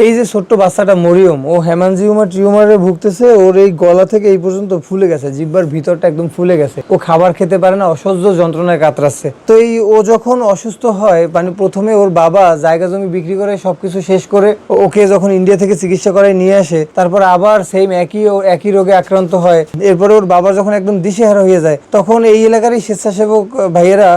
এই যে ছোট্ট বাচ্চাটা মরিয়ম, ও হেমানজিওমা টিউমারে ভুগতেছে। ওর এই গলা থেকে এই পর্যন্ত ফুলে গেছে, জিহ্বার ভিতরটা একদম ফুলে গেছে। ও খাবার খেতে পারে না, অসহ্য যন্ত্রণায় কাতরাচ্ছে। তো এই ও যখন অসুস্থ হয়, মানে প্রথমে ওর বাবা জায়গা জমি বিক্রি করে সবকিছু শেষ করে ওকে যখন ইন্ডিয়া থেকে চিকিৎসা করে নিয়ে আসে, তারপর আবার সেম একই রোগে আক্রান্ত হয়। এরপরে ওর বাবা যখন একদম দিশেহারা হয়ে যায়, তখন এই এলাকারই স্বেচ্ছাসেবক ভাইয়েরা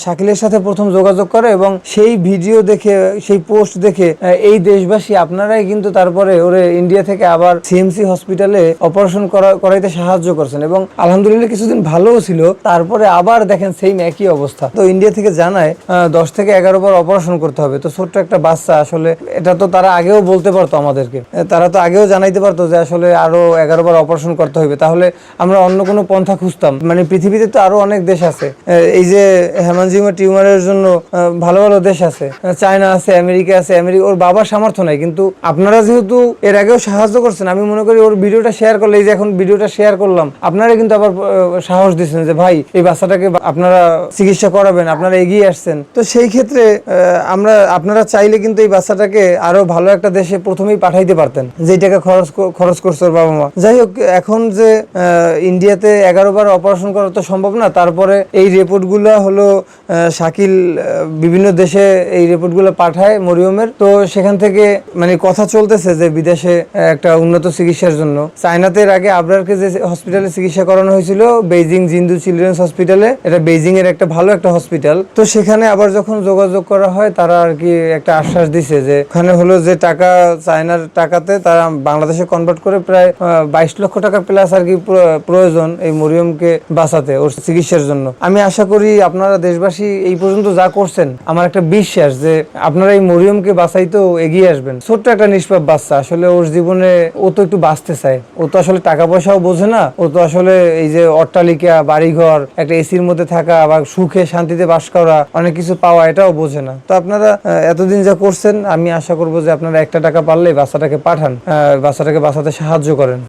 শাকিলের সাথে প্রথম যোগাযোগ করে এবং সেই ভিডিও দেখে, সেই পোস্ট দেখে এই দেশবাসী আপনারাই কিন্তু তারপরে ওরে ইন্ডিয়া থেকে আবার সিএমসি হসপিটালে অপারেশন করাইতে সাহায্য করছেন এবং আলহামদুলিল্লাহ কিছুদিন ভালোও ছিল। তারপরে আবার দেখেন সেম একই অবস্থা। তো ইন্ডিয়া থেকে জানায় 10 থেকে 11 বার অপারেশন করতে হবে। তো ছোট্ট একটা বাচ্চা, আসলে এটা তো তারা আগেও বলতে পারতো আমাদেরকে, তারা তো আগেও জানাইতে পারতো যে আসলে আরো 11 বার অপারেশন করতে হবে, তাহলে আমরা অন্য কোনো পন্থা খুঁজতাম। মানে পৃথিবীতে তো আরো অনেক দেশ আছে, এই যে হেমানজিওমা টিউমারের জন্য ভালো ভালো দেশ আছে, চায়না আছে, আমেরিকা আছে। ওর বাবার সামর্থ্য নাই, কিন্তু আপনারা যেহেতু এর আগেও সাহায্য করছেন, আমি মনে করি ওর ভিডিওটা শেয়ার করলে, এই যে এখন ভিডিওটা শেয়ার করলাম, আপনারা কিন্তু আবার সাহস দিচ্ছেন যে ভাই এই বাচ্চাটাকে আপনারা চিকিৎসা করাবেন, আপনারা এগিয়ে আসছেন। তো সেই ক্ষেত্রে আপনারা চাইলে কিন্তু এই বাচ্চাটাকে আরো ভালো একটা দেশে প্রথমেই পাঠাইতে পারতেন, যেই টাকা খরচ করছে ওর বাবা মা। যাই হোক, এখন যে ইন্ডিয়াতে 11 বার অপারেশন করা তো সম্ভব না। তারপরে এই রিপোর্টগুলো হলো শাকিল বিভিন্ন দেশে এই রিপোর্টগুলো পাঠায় মরিয়মের। তো সেখান থেকে মানে কথা চলতেছে যে বিদেশে একটা উন্নত চিকিৎসার জন্য। চায়নাতে এর আগে আবরারকে যে হসপিটালে চিকিৎসা করানো হয়েছিল, বেইজিং জিন্দু চিলড্রেন্স হসপিটালে, এটা বেইজিং এর একটা ভালো একটা হসপিটাল। তো সেখানে আবার যখন যোগাযোগ করা হয়, তারা আর কি একটা আশ্বাস দিছে যে ওখানে হলো যে টাকা, চায়নার টাকাতে তারা বাংলাদেশে কনভার্ট করে প্রায় 22 লক্ষ টাকা প্লাস আর কি প্রয়োজন এই মরিয়মকে বাঁচাতে, ওর চিকিৎসার জন্য। আমি আশা করি আপনারা দেশবাসী এই পর্যন্ত যা করছেন, আমার একটা বিশ্বাস যে আপনারা এই মরিয়মকে বাঁচাইতেও এগিয়ে আসবেন। ছোট্ট একটা নিষ্পাপ বাচ্চা, আসলে ওর জীবনে ও তো একটু বাঁচতে চায়। ও তো আসলে টাকা পয়সাও বোঝে না। ও তো আসলে এই যে অট্টালিকা, বাড়িঘর, একটা এসির মধ্যে থাকা বা সুখে শান্তিতে বাস করা, অনেক কিছু পাওয়া, এটাও বোঝে না। তো আপনারা এতদিন যা করছেন, আমি আশা করবো যে আপনারা একটা টাকা পারলে বাচ্চাটাকে পাঠান, বাচ্চাটাকে বাঁচাতে সাহায্য করেন।